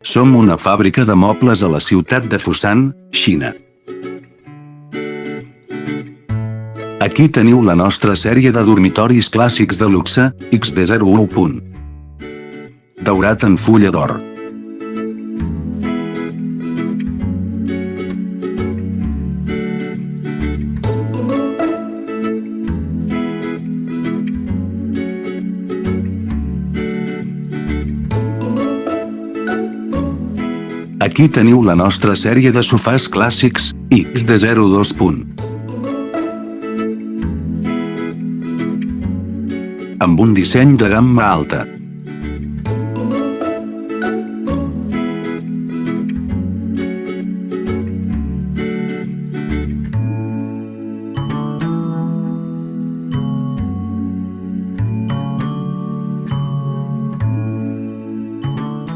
Som una fàbrica de mobles a la ciutat de Fusan, Xina. Aquí teniu la nostra sèrie de dormitoris clàssics de luxe, XD01. Daurat en fulla d'or. Aquí teniu la nostra sèrie de sofàs clàssics, XD02. Amb un disseny de gamma alta.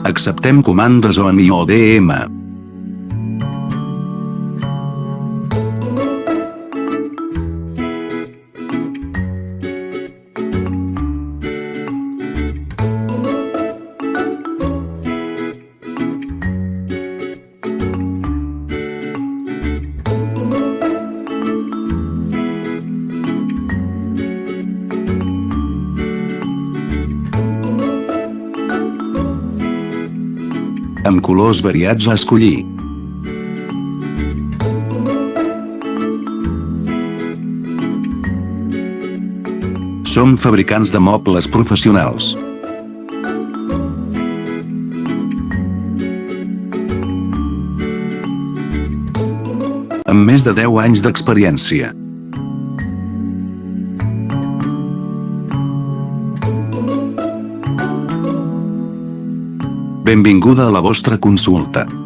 Acceptem comandes OMI o DM. Amb colors variats a escollir. Som fabricants de mobles professionals. Amb més de 10 anys d'experiència. Benvinguda a la vostra consulta.